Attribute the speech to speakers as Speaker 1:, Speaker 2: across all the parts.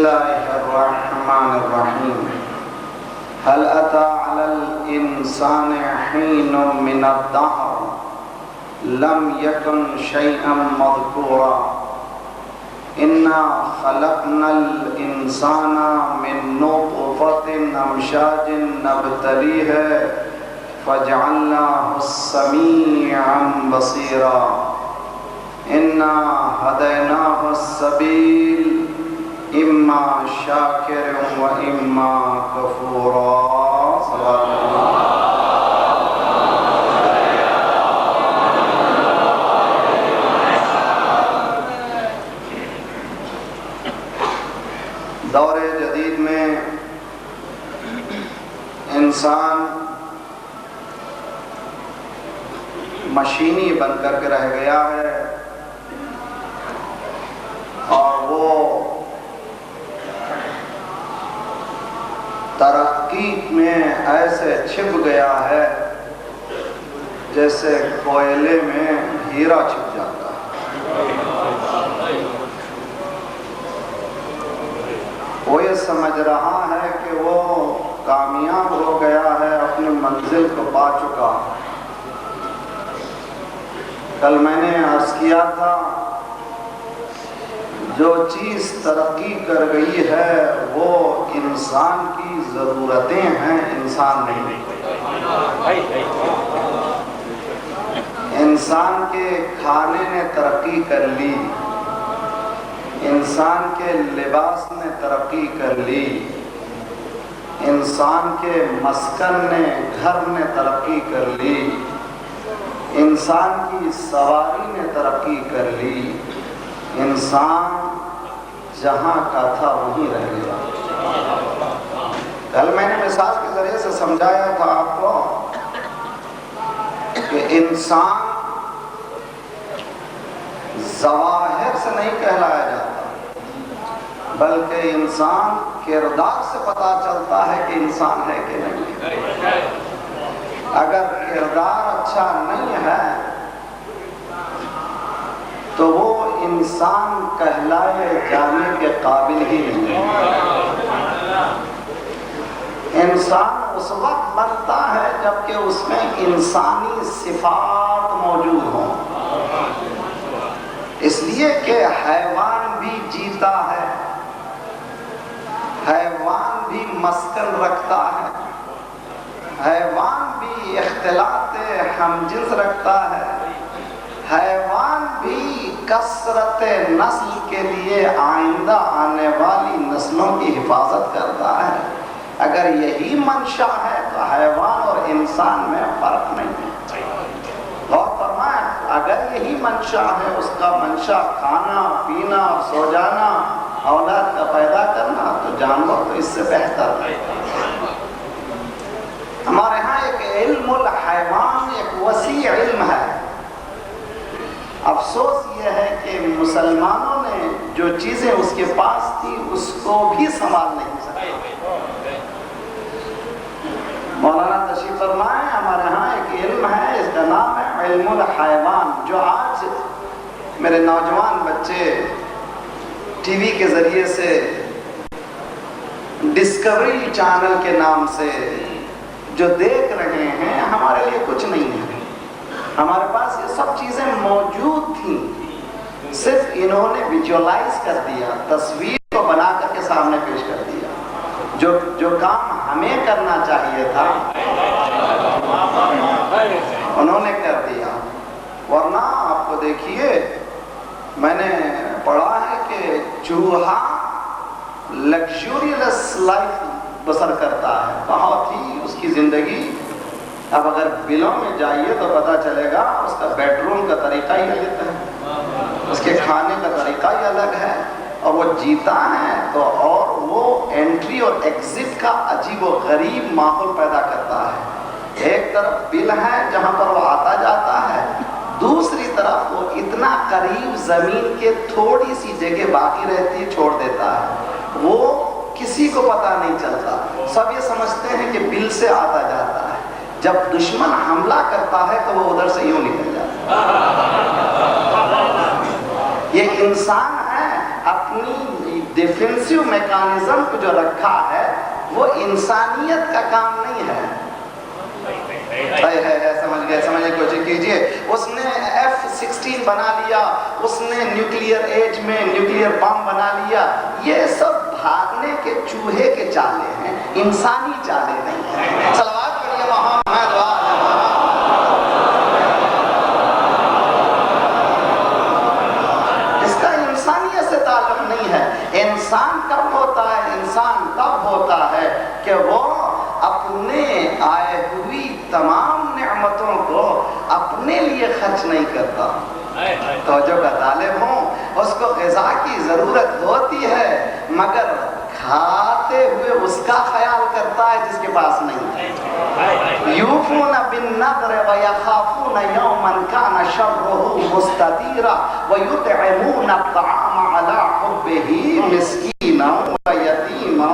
Speaker 1: الله الرحمن الرحيم هل أتى على الإنسان حين من الدهر لم يكن شيئا مذكورا إنا خلقنا الإنسان من نطفة أمشاج نبتليه فجعلناه سميعا بصيرا إنا هديناه السبيل إما شاكر وإما كفورا صلى الله دور جدید میں انسان مشینی بن کر کے رہ گیا ہے اور وہ ترقی میں ایسے چھپ گیا ہے جیسے کوئلے میں ہیرا چھپ جاتا ہے۔ وہ یہ سمجھ رہا ہے کہ وہ کامیاب ہو گیا ہے، اپنی منزل کو پا چکا۔ کل میں نے عرض کیا تھا جو چیز ترقی کر گئی ہے وہ انسان کی ضرورتیں ہیں، انسان نہیں۔ انسان کے کھانے نے ترقی کر لی، انسان کے لباس نے ترقی کر لی، انسان کے مسکن نے، گھر نے ترقی کر لی، انسان کی سواری نے ترقی کر لی، انسان جہاں کا تھا وہیں رہ گیا۔ کل میں نے مثال کے ذریعے سے سمجھایا تھا آپ کو کہ انسان ظواہر سے نہیں کہلایا جاتا، بلکہ انسان کردار سے پتہ چلتا ہے کہ انسان ہے کہ نہیں۔ اگر کردار اچھا نہیں ہے تو وہ انسان کہلائے جانے کے قابل ہی نہیں ہے۔ انسان اس وقت بنتا ہے جبکہ اس میں انسانی صفات موجود ہوں، اس لیے کہ حیوان بھی جیتا ہے، حیوان بھی مسکن رکھتا ہے، حیوان بھی اختلاط ہم جنس رکھتا ہے، حیوان بھی کثرت نسل کے لیے آئندہ آنے والی نسلوں کی حفاظت کرتا ہے۔ اگر یہی منشا ہے تو حیوان اور انسان میں فرق نہیں ہے۔ غور فرمائیں، اگر یہی منشا ہے، اس کا منشا کھانا پینا سو جانا اولاد کا پیدا کرنا، تو جانور تو اس سے بہتر ہے۔ ہمارے ہاں ایک علم الحیوان ایک وسیع علم ہے۔ افسوس یہ ہے کہ مسلمانوں نے جو چیزیں اس کے پاس تھی اس کو بھی سنبھال نہیں سکے۔ مولانا تشریف فرمائیں، ہمارے ہاں ایک علم ہے، اس کا نام ہے علم الحیوان، جو آج میرے نوجوان بچے ٹی وی کے ذریعے سے ڈسکوری چینل کے نام سے جو دیکھ رہے ہیں، ہمارے لیے کچھ نہیں ہے۔ ہمارے پاس یہ سب چیزیں موجود تھیں، صرف انہوں نے ویژوائز کر دیا، تصویر کو بنا کر کے سامنے پیش کر دیا۔ جو کام ہمیں کرنا چاہیے تھا انہوں نے کر دیا۔ ورنہ آپ کو دیکھیے، میں نے پڑھا ہے کہ چوہا لگژریس لائف بسر کرتا ہے، بہت ہی اس کی زندگی۔ اب اگر بلوں میں جائیے تو پتہ چلے گا اس کا بیڈ روم کا طریقہ ہی الگ ہے، اس کے کھانے کا طریقہ ہی الگ ہے، اور وہ جیتا ہے تو اور وہ انٹری اور ایگزٹ کا عجیب و غریب ماحول پیدا کرتا ہے۔ ایک طرف بل ہے جہاں پر وہ آتا جاتا ہے، دوسری طرف وہ اتنا قریب زمین کے تھوڑی سی جگہ باقی رہتی ہے چھوڑ دیتا ہے، وہ کسی کو پتہ نہیں چلتا، سب یہ سمجھتے ہیں کہ بل سے آتا جاتا ہے۔ جب دشمن حملہ کرتا ہے تو وہ ادھر سے یوں نکل جاتا ہے۔ یہ انسان ہے اپنی ڈیفینسو میکانزم کو جو رکھا ہے وہ انسانیت کا کام نہیں ہے. سمجھ گئے کوشش کیجئے. اس نے F-16 بنا لیا, اس نے نیوکلیئر ایج میں نیوکلیئر بم بنا لیا. یہ سب بھاگنے کے چوہے کے چالے ہیں, انسانی چالے نہیں ہیں. صلوات پڑھیے محمد وآل محمد. اس کا انسانیت سے تعلق نہیں ہے. انسان کب ہوتا ہے؟ انسان تب ہوتا ہے کہ وہ اپنے آئے ہوئی تمام نعمتوں کو اپنے لیے خرچ نہیں کرتا. توجہ کا طالب ہوں, اس کو غذا کی ضرورت ہوتی ہے مگر کھاتے ہوئے اس کا خیال کرتا ہے جس کے پاس نہیں. یوفون بالنذر ویخافون یوما کان شرہ مستطیرا ویطعمون الطعام علی حبہ مسکینا ویتیما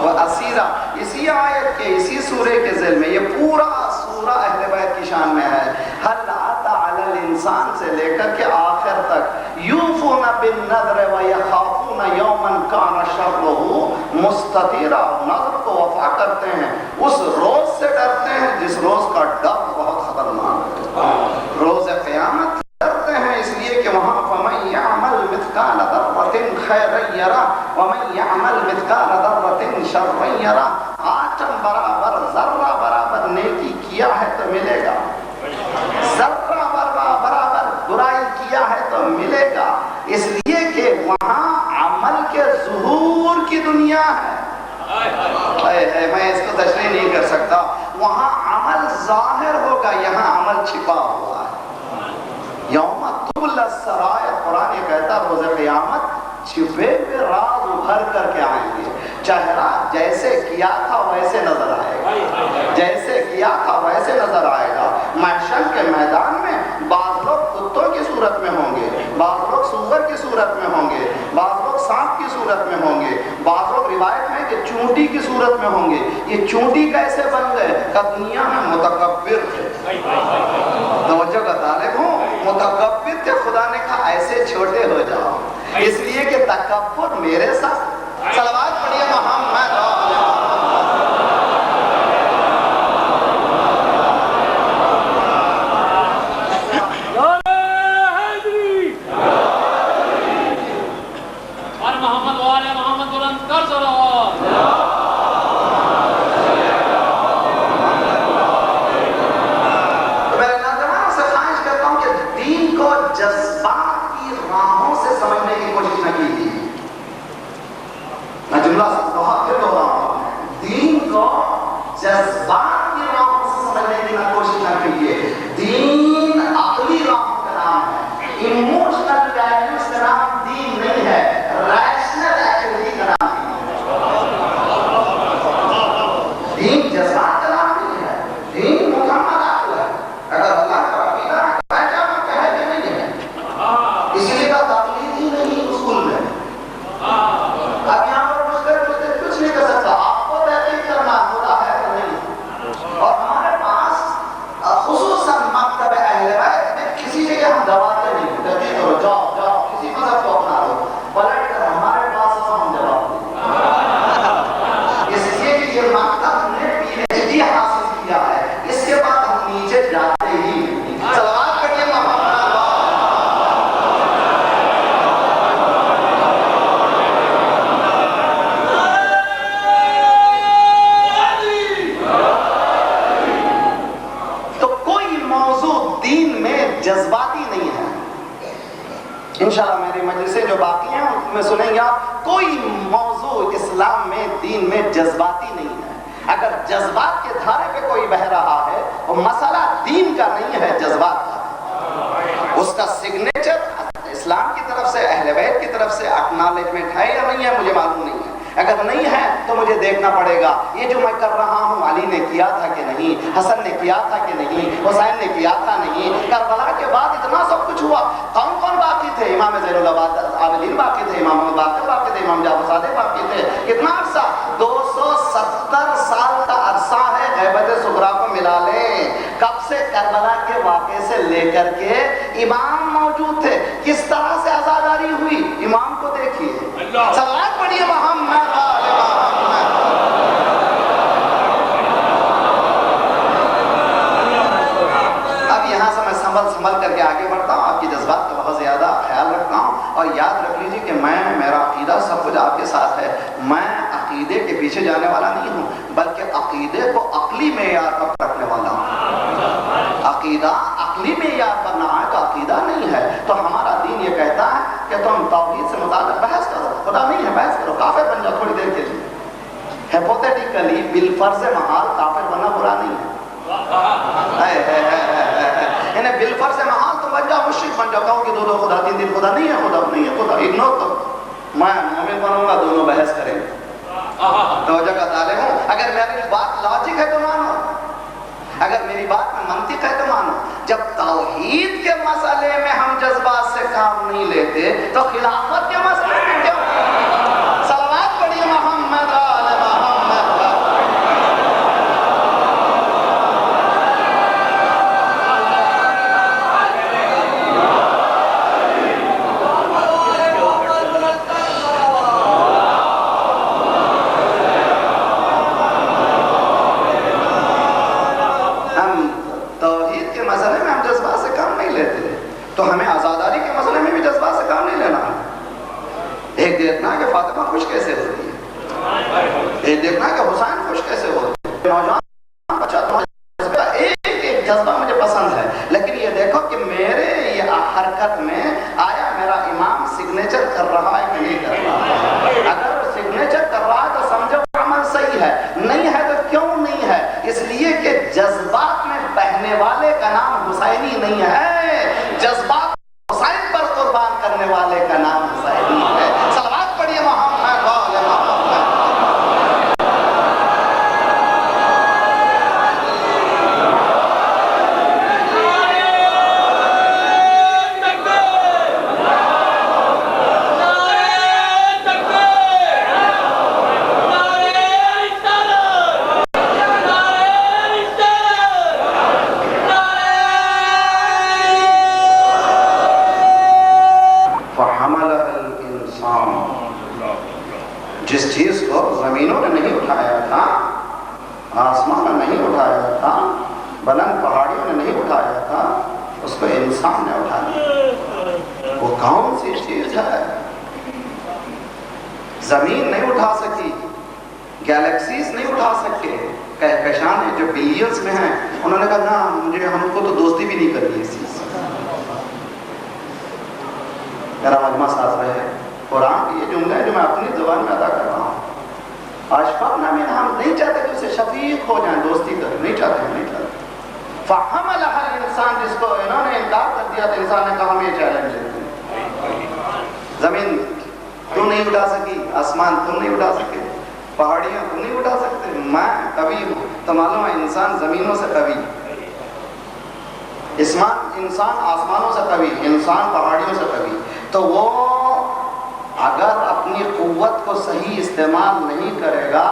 Speaker 1: واسیرا. اسی آیت کے اسی سورے کے ذیل میں یہ پورا سورہ اہل بیت کی شان میں ہے. حل اتی علی الانسان سے لے کر کے آخر تک یوفون بالنذر ویخافون یوما کان شرہ مستطیرا. نذر کو وفا کرتے ہیں, اس روز سے ڈرتے ہیں جس روز کا ڈر بہت خطرناک ہے. روز قیامت ڈرتے ہیں اس لیے کہ وہاں فمن یعمل مثقال ذرۃ خیرا یرہ ومن یعمل مثقال ذرۃ شرا یرہ. آٹم برابر ذرہ برابر نیکی کیا ہے تو ملے گا, ذرہ برابر برائی کیا ہے تو ملے گا. اس لیے کہ وہاں عمل کے ظہور کی دنیا ہے. میں اس کو تشریح نہیں کر سکتا. وہاں عمل ظاہر ہوگا, یہاں عمل چھپا ہوا ہے. یوم تبلی السرائر, قرآن یہ کہتا روز قیامت چھپے ہوئے راز ابھر کر کے آئیں گے. چہرہ جیسے کیا تھا ویسے نظر آئے گا, جیسے کیا تھا ویسے نظر آئے گا. محشر کے میدان میں بعض لوگ کتوں کی صورت میں ہوں گے, بعض لوگ سور کی صورت میں ہوں گے, بعض لوگ سانپ کی صورت میں ہوں گے, بعض لوگ روایت میں کہ چونٹی کی صورت میں ہوں گے. یہ چونٹی کیسے بن گئے؟ کہ دنیا میں متکبر تھے. توجہ کا طالب ہوں, متکبر تھے. خدا نے کہا ایسے چھوٹے ہو جاؤ, اس لیے کہ تکبر میرے ساتھ. صلوات پڑھیے محمد وآل محمد.
Speaker 2: اور محمد وآل محمد بلند کر صلوات.
Speaker 1: میں نوجوانوں سے خواہش کرتا ہوں کہ دین کو جذبات کی راہوں سے سمجھنے کی کوشش نہ کیجیے. میں جملہ بہت پھر بول رہا ہوں, دین کو جذبات کی راہوں سے سمجھنے کی کوشش نہ کیجیے. دین عقلی راہوں کا نام ہے, ایموشنل ویلیوز کا نام دین نہیں ہے, ریشنل ایکٹیویٹی کا نام ہے. دین جذبات کا نام نہیں ہے, دین مکمل عقل ہے. اگر اللہ کا عقیدہ بیٹھا میں کہے کہ نہیں ہے, اس لیے کا تقلید ہی نہیں اصول میں. اب یہاں پر کچھ نہیں کر سکتا, آپ کو تحقیق کرنا ہوتا ہے تو نہیں. اور ہمارے پاس خصوصاً مکتب اہل بیت میں کسی جگہ ہم دباتے نہیں, تحقیق کرو, جاؤ جاؤ کسی مذہب کو اپنا لو, پلٹ کر ہمارے پاس ہم جواب دیں. اس لیے کہ یہ مکتب نے PhD حاصل کیا ہے, اس کے بعد ہم نیچے جاتے ہی نہیں. صلوات پڑھیے محمد. جذباتی نہیں ہے. انشاءاللہ میری مجلسیں جو باقی ہیں ان میں سنیں گے آپ, کوئی موضوع اسلام میں دین میں جذباتی نہیں ہے. اگر جذبات کے دھارے پہ کوئی بہ رہا ہے وہ مسئلہ دین کا نہیں ہے, جذبات کا. اس کا سگنیچر اسلام کی طرف سے, اہل بیت کی طرف سے اکنالجمنٹ ہے یا نہیں ہے مجھے معلوم نہیں ہے. اگر نہیں ہے تو مجھے دیکھنا پڑے گا یہ جو میں کر رہا ہوں علی نے کیا تھا کہ نہیں, حسن نے کیا تھا کہ نہیں, حسین نے کیا تھا نہیں. کربلا کے بعد اتنا سب کچھ ہوا, کون کون باقی تھے؟ امام زین العابدین باقی تھے, امام باقر باقی تھے, امام جعفر صادق باقی تھے. کتنا عرصہ؟ 270 سال کا عرصہ ہے. غیبت صغریٰ کو ملا لیں, کب سے کربلا کے واقعے سے لے کر کے امام موجود تھے. کس طرح سے عزاداری ہوئی یاد رکھ لیجیے کہ میرا عقیدہ سب کچھ آپ کے ساتھ ہے. میں عقیدے کے پیچھے جانے والا نہیں ہوں بلکہ عقیدے کو عقلی معیار پر رکھنے والا ہوں. عقیدہ عقلی معیار پر نہ آئے تو عقیدہ نہیں ہے. تو ہمارا دین یہ کہتا ہے کہ تم توحید سے متعلق بحث کرو. خدا نہیں ہے بحث کرو, کافر بن جاؤ تھوڑی دیر کے لیے. ہیپوتھیٹیکلی بالفرض محال کافر بننا برا نہیں ہے. انہیں بالفرض محال تو بن جاؤ, مشرک بن جاؤ, کہو کہ دو خدا, تین خدا نہیں ہے, خدا نہیں ہے, خدا اگنور کرو. میں مومن بنوں گا, دونوں بحث کریں گے. توجہ کا طالب ہوں. اگر میری بات لاجک ہے تو مانو, اگر میری بات میں منطق ہے تو مانو. جب توحید کے مسئلے میں ہم جذبات سے کام نہیں لیتے تو خلافت کے مسئلے میں کیوں؟ صلوات پڑھیے محمد آل محمد. تو ہمیں آزاداری کے مسئلے میں بھی جذبات سے کام نہیں لینا ہے. ایک دیکھنا ہے کہ فاطمہ خوش کیسے ہو رہی ہے, ایک دیکھنا ہے کہ حسین خوش کیسے ہو رہی ہے. نوجوان بچہ ایک جذبہ مجھے پسند ہے, لیکن یہ دیکھو کہ میرے یہ حرکت میں آیا میرا امام سگنیچر کر رہا ہے کہ نہیں کر رہا ہے. اگر سگنیچر کر رہا ہے تو سمجھو عمل صحیح ہے, نہیں ہے تو کیوں نہیں ہے؟ اس لیے کہ جذبات میں بہنے والے کا نام حسینی نہیں ہے, جذبات حسین پر قربان کرنے والے کا نام حسینی ہے. صلوات پڑھیے محمد وآل محمد. جس چیز کو زمینوں نے نہیں اٹھایا تھا, آسمان میں نہیں اٹھایا تھا, بلند پہاڑیوں نے نہیں اٹھایا تھا, اس کو انسان نے اٹھا لیا. وہ کون سی چیز ہے؟ زمین نہیں اٹھا سکی, گیلیکسیز نہیں اٹھا سکے. کہکشاں جو بلینز میں ہیں انہوں نے کہا نا مجھے, ہم کو تو دوستی بھی نہیں کرنی اس چیز سے. میرا مجمع ساتھ رہے. قرآن کی یہ جملہ ہے جو میں اپنی زبان میں ادا کر رہا ہوں. اشفقنا منها, ہم نہیں چاہتے کہ اسے شفیق ہو جائیں, دوستی کریں, نہیں چاہتے, نہیں چاہتے. فحملها الانسان, جس کو انہوں نے انکار کر دیا تو انسان نے کہا ہم یہ چیلنج لیتے ہیں. زمین تو نہیں اٹھا سکی, آسمان تم نہیں اٹھا سکے, پہاڑیاں تم نہیں اٹھا سکتے, میں قوی ہوں. تو معلوم ہے انسان زمینوں سے قوی, انسان آسمانوں سے قوی, انسان پہاڑیوں سے قوی. تو وہ اگر اپنی قوت کو صحیح استعمال نہیں کرے گا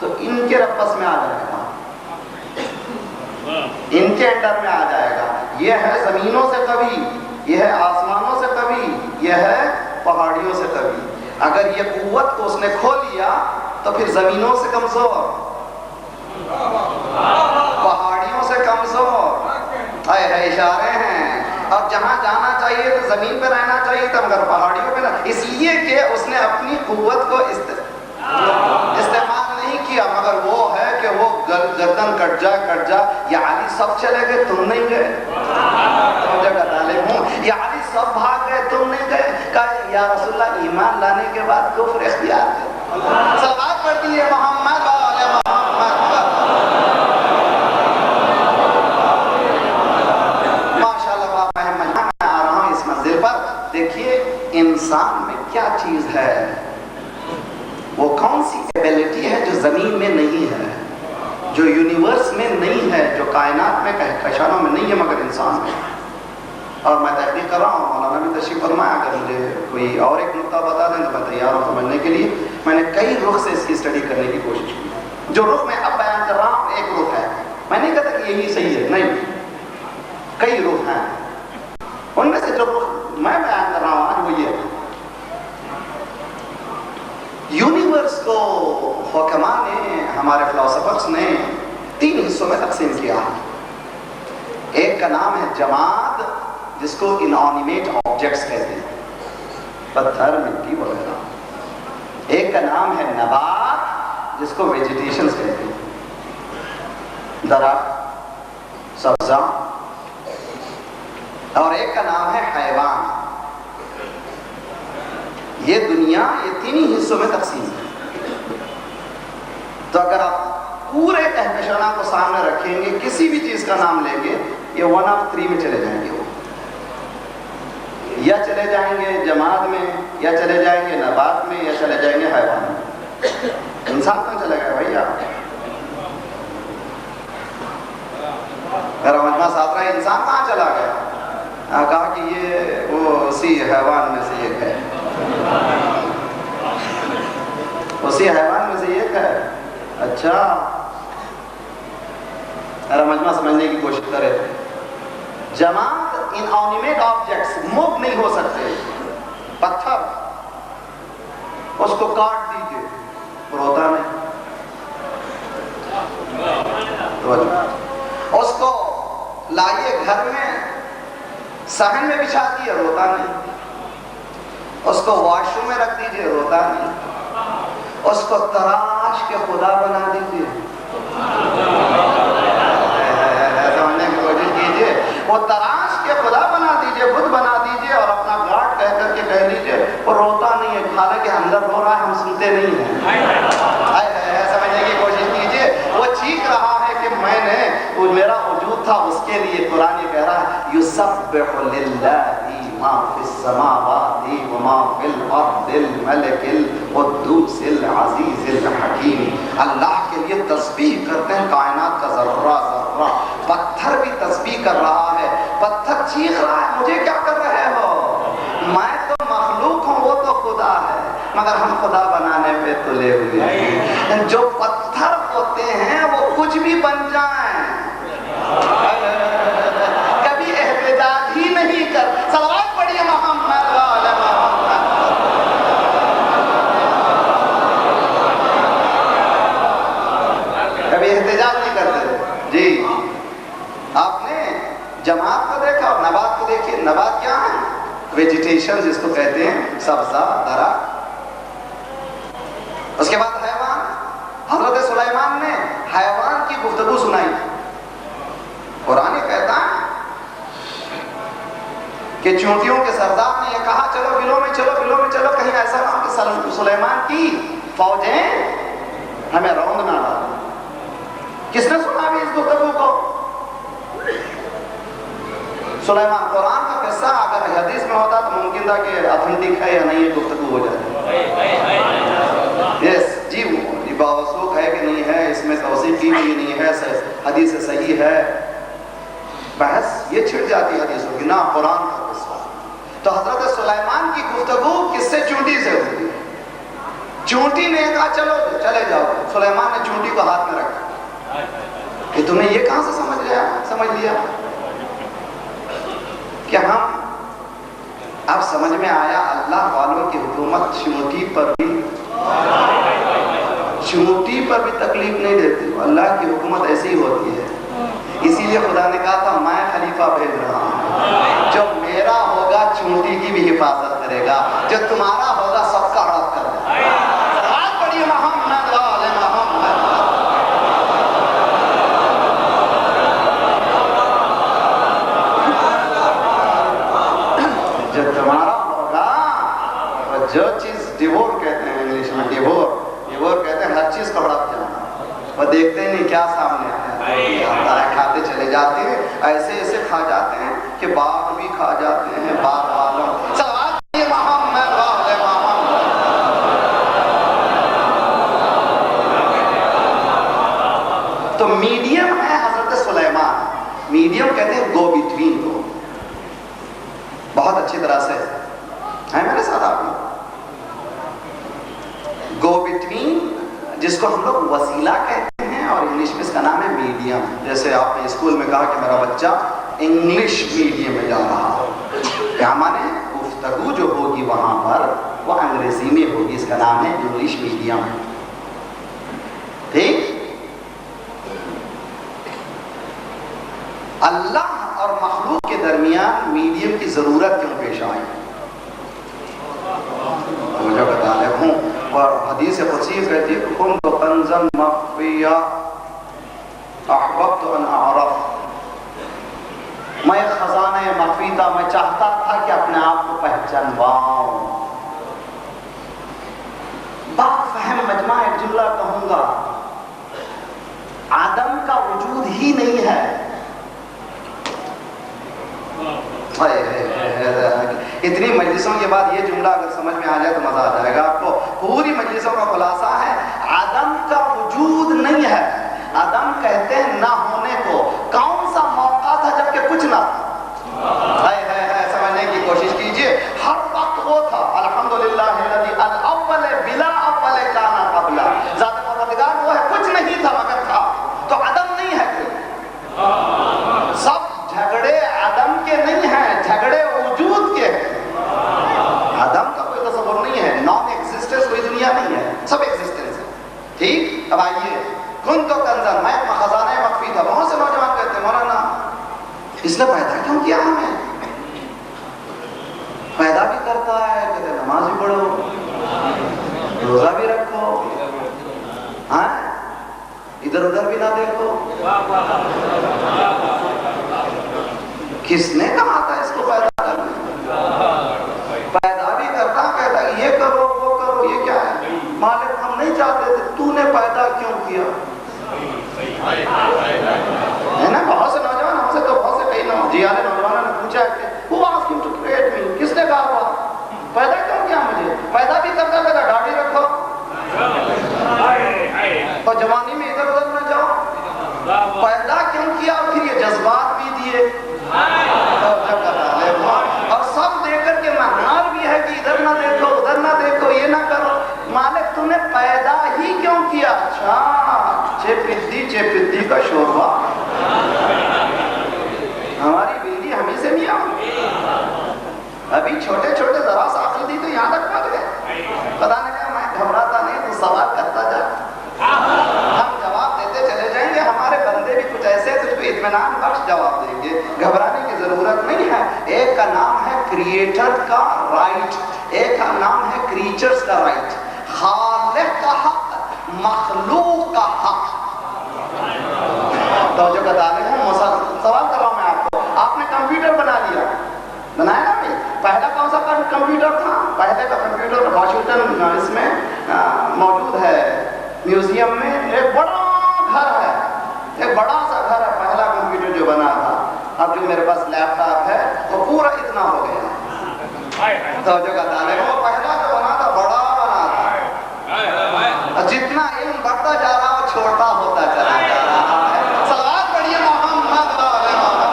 Speaker 1: تو ان کے رپس میں آ جائے گا, ان کے انڈر میں آ جائے گا. یہ ہے زمینوں سے قوی, یہ ہے آسمانوں سے قوی, یہ ہے پہاڑیوں سے قوی. اگر یہ قوت کو اس نے کھو لیا تو پھر زمینوں سے کمزور, پہاڑیوں سے کمزور. اشارے ہیں. اور جہاں جانا چاہیے تو زمین پہ رہنا چاہیے تھا, مگر پہاڑیوں پہ نہ, اس لیے کہ اس نے اپنی قوت کو استعمال نہیں کیا. مگر وہ ہے کہ وہ گردن کٹ جا, یا علی سب چلے گئے تم نہیں گئے. جگہ طالب ہوں, یا علی سب بھاگ گئے تم نہیں گئے. کہا یا رسول اللہ ایمان لانے کے بعد کفر اختیار کر. صلوات پڑھتی ہے محمد وآل محمد. دیکھیے انسان میں کیا چیز ہے, وہ کون سی ایبیلٹی ہے جو زمین میں نہیں ہے, جو یونیورس میں نہیں ہے, جو کائنات میں کہکشانوں میں نہیں ہے مگر انسان میں. اور میں تحقیق کر رہا ہوں, مولانا بھی تشریف فرمایا, اگر مجھے کوئی اور ایک نقطہ بتا دیں تو میں تیار ہوں سمجھنے کے لیے. میں نے کئی رخ سے اس کی اسٹڈی کرنے کی کوشش کی. جو رخ میں اب بیان کر رہا ہوں ایک رخ ہے, میں نہیں کہتا کہ یہی صحیح ہے, نہیں, کئی رخ ہیں. ان میں سے جو رخ میں بیان کر رہا ہوں آج وہ یہ ہے. یونیورس کو حکماء نے, ہمارے فلاسفرز نے 3 حصوں میں تقسیم کیا ہے. ایک کا نام ہے جماد, جس کو انانیمیٹ آبجیکٹس کہتے ہیں. پتھر، مٹی وغیرہ. ایک کا نام ہے نبات جس کو ویجیٹیشنز کہتے ہیں، درخت، سبزہ. اور ایک کا نام ہے حیوان. یہ دنیا یہ تین ہی حصوں میں تقسیم ہے. تو اگر آپ پورے کہکشاں کو سامنے رکھیں گے، کسی بھی چیز کا نام لیں گے، یہ 1 of 3 میں چلے جائیں گے. وہ یا چلے جائیں گے جماد میں، یا چلے جائیں گے نبات میں، یا چلے جائیں گے حیوان میں. انسان کہاں چلا گیا بھیا؟ میرا مجمع ساتھ رہا ہے، انسان کہاں چلا گیا؟ کہا کہ یہ وہ اسی حیوان میں سے ایک ہے، اسی حیوان میں سے ایک ہے. اچھا، میرا مجمع سمجھنے کی کوشش کرے. جماعت انانیمیٹ آبجیکٹس موو نہیں ہو سکتے. پتھر اس کو کاٹ دیجئے، روتا نہیں. اس کو لائیے گھر میں، صحن میں بچھا دیے، روتا نہیں. اس کو واش روم میں رکھ دیجئے، روتا نہیں. اس کو تراش کے خدا بنا دیجئے. سمجھنے کی کوشش کیجئے. وہ تراش کے خدا بنا دیجئے، بت بنا دیجئے، اور اپنا گاڈ کہہ کر کے کہہ لیجئے. وہ روتا نہیں ہے، حالانکہ اندر رو رہا ہے، ہم سنتے نہیں ہیں. سمجھنے کی کوشش کیجئے. وہ چیخ رہا ہے کہ میں نے، وہ میرا وجود تھا اس کے لیے. قرآن یہ کہہ رہا ہے یسبح للہ ما فی السماوات وما فی الارض الملک القدوس العزیز الحکیم. اللہ کے لیے تسبیح کرتے ہیں کائنات کا ذرہ ذرہ. پتھر بھی تسبیح کر رہا ہے. پتھر چیخ رہا ہے مجھے کیا کر رہے ہو؟ میں تو مخلوق ہوں، وہ تو خدا ہے، مگر ہم خدا بنانے پہ تلے ہوئے ہیں. جو پتھر ہوتے ہیں وہ کچھ بھی بن جائیں، کبھی احتجاج ہی نہیں کر. صلوات پڑھیے محمد وعلی محمد. کبھی احتجاج نہیں کرتے. جی، آپ نے جماعت کو دیکھا اور نبات کو دیکھیے. نبات کیا ہے؟ ویجیٹیشن جس کو کہتے ہیں، سبزہ، درخت. اس کے بعد حیوان. حضرت سلیمان نے حیوان کی گفتگو سنائی. قرآن کہتا ہے کہ چونٹیوں کے سردار نے یہ کہا چلو بلوں میں چلو، بلوں میں چلو، کہیں ایسا نہ ہو کہ سلیمان کی فوجیں ہمیں روند نہ ڈالیں. کس نے سنا بھی اس گفتگو کو؟ سلیمان. قرآن کا قصہ اگر حدیث میں ہوتا تو ممکن تھا کہ اتھینٹک ہے یا نہیں یہ گفتگو ہو جائے. یس جی، وہ باوثوق ہے کہ نہیں ہے، اس میں توثیق کی بھی نہیں ہے، حدیث صحیح ہے. بحث یہ چھڑ جاتی حدیثوں کی، نہ قرآن کا قصہ. تو حضرت سلیمان کی گفتگو کس سے؟ چونٹی سے ہوئی. چونٹی نے کہا چلو چلے جاؤ. سلیمان نے چونٹی کو ہاتھ میں رکھا کہ تم نے یہ کہاں سے سمجھ لیا کہ ہم، اب سمجھ میں آیا اللہ والوں کی حکومت چونٹی پر بھی تکلیف نہیں دیتی. اللہ کی حکومت ایسی ہی ہوتی ہے. اسی لیے خدا نے کہا تھا میں خلیفہ بھیج رہا ہوں، جو میرا ہوگا چونٹی کی بھی حفاظت کرے گا، جو تمہارا ہوگا سب کا رد کرے گا. بات پڑھیے محمد وعلی محمد. جو تمہارا ہوگا، اور جو چیز ڈیوور کہتے ہیں انگلش میں، ڈیوور کہتے ہیں ہر چیز کو ہڑپ جانا. وہ دیکھتے ہی نہیں کیا سامنے آتا ہے، کھاتے چلے جاتے ہیں. ایسے ایسے کھا جاتے ہیں کہ باغ بھی کھا جاتے ہیں، باغ والوں. صلوات پڑھیے محمد وعلی محمد. تو میڈیم ہے حضرت سلیمان. میڈیم کہتے ہیں گو بٹوین کو. بہت اچھی طرح سے ہے میرے ساتھ آپ لوگ. گو بٹوین جس کو ہم لوگ وسیلہ کہتے ہیں، اور انگلش میں اس کا نام ہے میڈیم. جیسے آپ نے اسکول میں کہا کہ میرا بچہ انگلش میڈیم میں جا رہا ہے، کیا مانے؟ گفتگو جو ہوگی وہاں پر وہ انگریزی میں ہوگی. اس کا نام ہے انگلش میڈیم. ٹھیک. اللہ اور مخلوق کے درمیان میڈیم کی ضرورت کیوں پیش آئی؟ قدسی کہتی ہے کنت کنزا مخفیا احببت ان اعرف، میں خزانہ مخفی تھا، میں چاہتا تھا کہ اپنے آپ کو پہچانواؤں۔ بات فہم مجمع ایک جملہ کہوں گا، آدم کا وجود ہی نہیں ہے۔ اتنی مجلسوں کے بعد یہ جملہ اگر سمجھ میں آ جائے تو مزہ آ جائے گا آپ کو۔ پوری مجلسوں کا خلاصہ ہے آدم کا وجود نہیں ہے۔ آدم کہتے ہیں نہ ہونے کو۔ کون سا موقع تھا جب کہ کچھ نہ تھا؟ سمجھنے کی کوشش کیجئے، ہر وقت وہ تھا۔ الحمدللہ الذی الاول بلا اول کان قبل، ذات پروردگار وہ ہے کچھ نہیں تھا مگر تھا۔ تو آدم نہیں ہے کوئی۔ سب جھگڑے آدم کے نہیں ہیں، جھگڑے وجود کے ہیں۔ آدم کا کوئی تصور نہیں ہے، نان ایگزسٹنس کوئی دنیا نہیں ہے، سب ایگزسٹنس ہے۔ ٹھیک، اب آئیے، کنت کنزا، میں خزانہ مخفی تھا۔ بہت سے نوجوان کہتے ہیں مولانا اس نے پیدا کیوں کیا ہمیں؟ پیدا بھی کرتا ہے، کہتے ہیں نماز بھی پڑھو، روزہ بھی رکھو، ہاں ادھر ادھر بھی نہ دیکھو۔ کس نے کہا تھا اس کو پیدا کرنا؟ پیدا بھی کرتا، کہتا یہ کرو وہ کرو، یہ کیا ہے؟ مالک ہم نہیں چاہتے تھے، تو نے پیدا کیوں کیا؟ ہے نا، بہت سے نوجوان ہم سے تو بہت سے کئی جیالے نوجوانوں نے پوچھا کہ who asked you to create me؟ کس نے کہا ہوا پیدا کیوں کیا مجھے؟ پیدا بھی کرتا کہتا داڑھی رکھو اور جوانی میں ادھر ادھر نہ جاؤ۔ پیدا کیوں کیا؟ اور پھر یہ جذبات بھی دیے اور سب دے کر کے مہار بھی ہے کہ ادھر نہ دیکھو ادھر نہ دیکھو یہ نہ کرو۔ مالک تم نے پیدا ہی کیوں کیا؟ اچھا چپدی کا شوربہ، ہماری بلی ہمیں سے نہیں آؤ، ابھی چھوٹے چھوٹے ذرا سا عقل دی تو یہاں تک پہنچ گئے۔ پتا نہیں کہا میں گھبراتا نہیں تو سوال کرتا جا، ہم جواب دیتے چلے جائیں گے، ہمارے بندے بھی کچھ ایسے تجھ کو اطمینان بخش جواب دیں گے، گھبرانے کی ضرورت نہیں ہے۔ ایک کا نام ہے کریٹر کا رائٹ، ایک کا نام ہے کریچرز کا رائٹ، خالق کا حق، مخلوق کا حق۔ توجہ کا طالب ہوں، سوال کر رہا ہوں میں آپ کو، آپ نے کمپیوٹر بنا لیا، بنایا نا بھائی؟ پہلا کون سا کمپیوٹر تھا؟ پہلے کا کمپیوٹر واشنگٹن اس میں موجود ہے میوزیم میں، ایک بڑا گھر ہے، ایک بڑا سا گھر ہے، پہلا کمپیوٹر جو بنا تھا۔ اب جو میرے پاس لیپ ٹاپ ہے وہ پورا اتنا ہو گیا۔ توجہ کا طالب ہوں، پہلا جو بنا تھا بڑا بنا تھا، جتنا علم بڑھتا جا رہا وہ چھوٹا ہوتا چلا جا رہا ہے۔ صلوات پڑھیے محمد والے محمد۔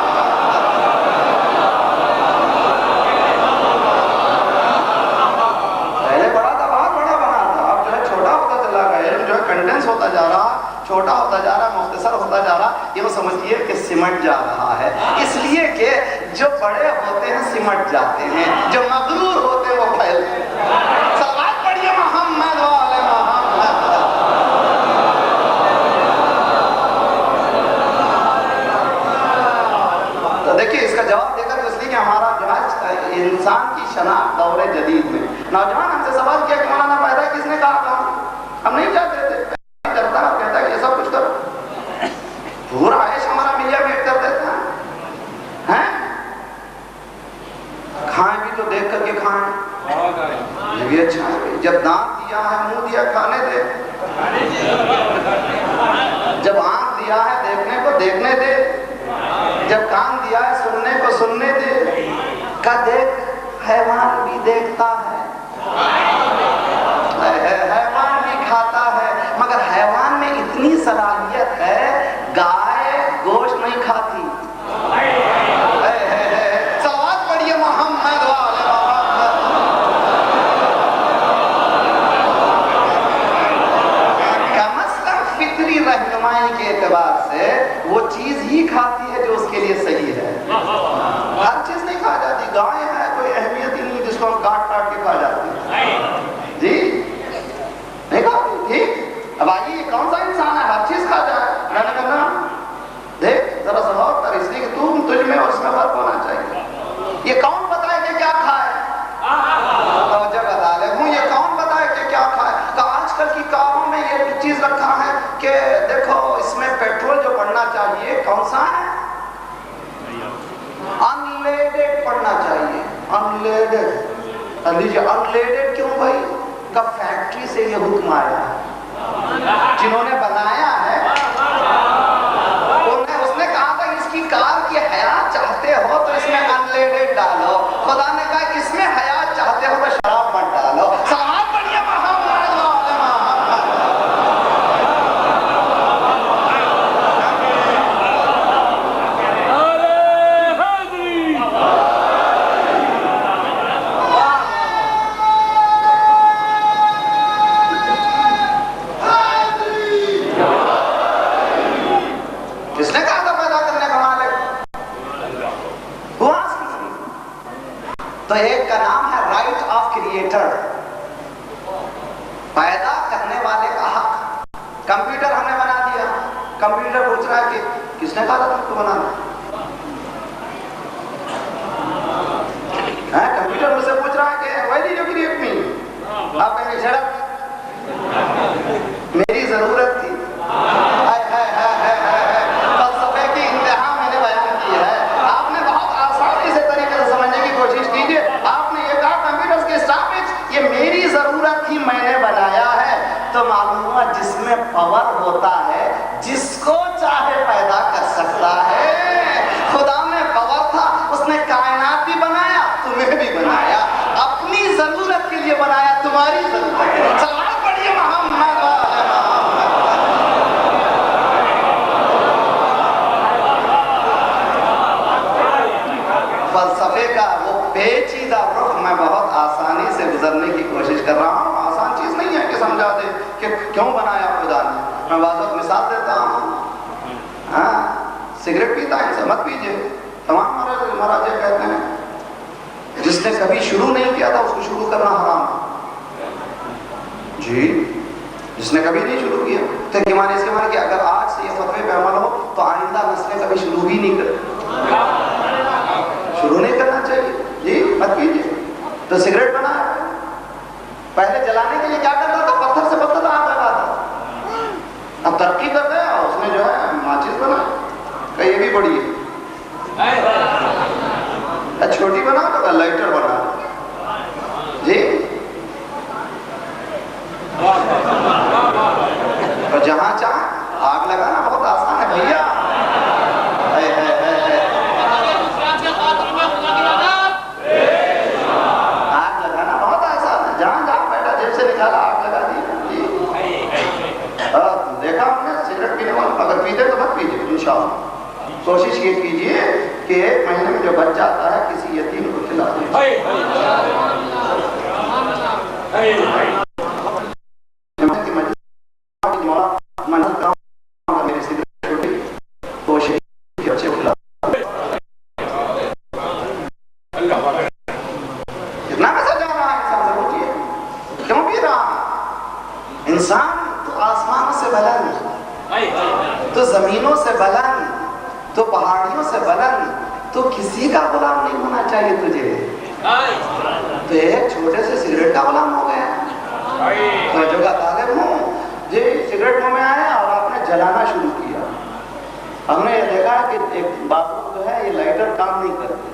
Speaker 1: پہلے بڑا تھا، بہت بڑا بنا تھا، اب جو ہے چھوٹا ہوتا چلا گیا، علم جو ہے کنڈنس ہوتا جا رہا، چھوٹا ہوتا جا رہا، مختصر ہوتا جا رہا۔ یہ وہ سمجھئے کہ سمٹ جا رہا ہے، اس لیے کہ جو بڑے ہوتے ہیں سمٹ جاتے ہیں، جو مغرور ہوتے ہیں وہ پھیلتے ہیں۔ صلوات پڑھیے محمد والے محمد۔ تو دیکھیے اس کا جواب دے کر اس لیے کہ ہمارا جو ہے انسان کی شناخت دور جدید میں، نوجوان ہم سے سوال کیا کہ مولانا پیدا کس نے کہا تھا؟ ہم نہیں چاہتے تھے، کرتا ہے کہتا ہے کہ یہ سب کچھ کرو، پورا عیش ہمارا ملیا بیٹھ کر دیتا ہے، کھائیں بھی تو دیکھ کر کے کھائیں، یہ بھی اچھا ہے، جب دانت دیا ہے منہ دیا کھانے دے، جب آنکھ دیا ہے دیکھنے کو دیکھنے دے، جب کان دیا ہے سننے کو سننے دے، کا دیکھ حیوان بھی دیکھتا ہے، حیوان بھی کھاتا ہے، مگر حیوان میں اتنی صلاحیت ہے گائے گوشت نہیں کھاتی۔ صلوات پڑھیے محمد والے محمد۔ کم از کم فطری رہنمائی کے اعتبار سے وہ چیز ہی کھاتی ہے جو اس کے لیے صحیح ہے، ہر چیز نہیں کھا جاتی۔ گائے ہے کوئی اہمیت ہی نہیں جس کو ہم کاٹ کاٹ کے کھا جاتے ہیں، جی نہیں کھاتی، ٹھیک۔ اب آئیے یہ کون سا انسان ہے ہر چیز کھا جائے؟ میں نے کہا دیکھ ذرا سا غور کر، اس لیے کہ تجھ میں اور اس میں فرق ہونا چاہیے۔ یہ کون بتائے کہ کیا کھائے؟ توجہ بتا لے ہوں، یہ کون بتائے کہ کیا کھائے؟ کہ آج کل کی کار کہ دیکھو اس میں پیٹرول جو پڑنا چاہیے کون سا ہے؟ انلیڈڈ پڑنا چاہیے، انلیڈڈ۔ انلیڈڈ کیوں بھائی؟ کب فیکٹری سے یہ حکم آیا ہے، جنہوں نے بنایا ہے اس نے کہا تھا اس کی کار کی حیات چاہتے ہو تو اس میں انلیڈڈ ڈالو، خدا نے کہا اس میں حیات چاہتے ہو تو شراب مت ڈالو۔ سلام پڑھیے محمد۔ کس نے کہا تھا پیدا کرنے کا مالک؟ ہوا تو ایک کا نام ہے رائٹ آف کریٹر، پیدا کرنے والے کا حق۔ کمپیوٹر ہم نے بنا دیا، کمپیوٹر پوچھ رہا ہے کہ کس نے کہا تھا تم کو بنانا؟ کمپیوٹر مجھ سے پوچھ رہا ہے کہ why did you create me؟ آپ کہیں گے شرط میری ضرورت تھی۔ فلسفے کی انتہا میں نے بیان کی ہے، آپ نے بہت آسانی سے طریقے سے سمجھنے کی کوشش کیجئے۔ آپ نے یہ کہا کمپیوٹر کے اسٹاپج یہ میری ضرورت تھی، میں نے بنایا ہے، تو معلوم ہوا جس میں پاور ہوتا ہے جس کو چاہے پیدا کر سکتا ہے۔ خدا میں پاور تھا، اس نے کائنات بھی بنایا، تمہیں بھی بنایا، اپنی ضرورت کے لیے بنایا، تمہاری ضرورت کے لیے۔ سلام پڑھیے محمد۔ فلسفے کا وہ پیچیدہ رخ میں بہت آسانی سے گزرنے کی کوشش کر رہا ہوں۔ آسان چیز نہیں ہے کہ سمجھا دے کہ کیوں بنایا خدا نے۔ میں بعض وقت مثال دیتا ہوں، سگریٹ پیتا ہے اسے مت پیجئے، تمام مہاراج کہتے ہیں جس نے کبھی شروع نہیں کیا تھا اس کو شروع کرنا حرام ہے۔ جی جس نے کبھی نہیں شروع کیا تو اس کے معنی کہ اگر آج سے یہ فتوے پہ عمل ہو تو آئندہ نسلیں کبھی شروع ہی نہیں کریں، شروع نہیں کرنا چاہیے۔ جی مت پیجئے۔ تو سگریٹ بنا ہے، پہلے جلانے کے لیے کیا کرتا تھا؟ پتھر سے پتھر آگ لگاتا، اب ترقی کر گیا، اس نے جو ہے ماچس بنا، کہ یہ بھی بڑی ہے، چھوٹی بنا تو لائٹر بنا۔ جی اور جہاں چاہ آگ لگانا بہت آسان ہے بھیا۔ آگ لگانا بہت آسان ہے، جہاں جہاں بیٹھا جیب سے نکالا آگ لگا دی۔ دیکھا ہم نے سگریٹ پینے والا، اگر پیتے تو مت پیجیے انشاءاللہ۔ کوشش یہ کیجئے کہ ایک مہینے میں جو بچ جاتا ہے کسی یتیم کو کھلا دیں۔ کتنا پیسہ جا رہا ہے انسان سے پوچھئے، کیوں پی رہا؟ انسان تو آسمانوں سے بلند، تو زمینوں سے بلند، تو پہاڑیوں سے بلند، تو کسی کا غلام نہیں ہونا چاہیے تجھے۔ تو ایک چھوٹے سے سگریٹ کا غلام ہو گیا۔ تو جو کا طالب ہوں جی، سگریٹ منہ میں آیا اور آپ نے جلانا شروع کیا۔ ہم نے یہ دیکھا کہ ایک باتوں جو ہے یہ لائٹر کام نہیں کرتے،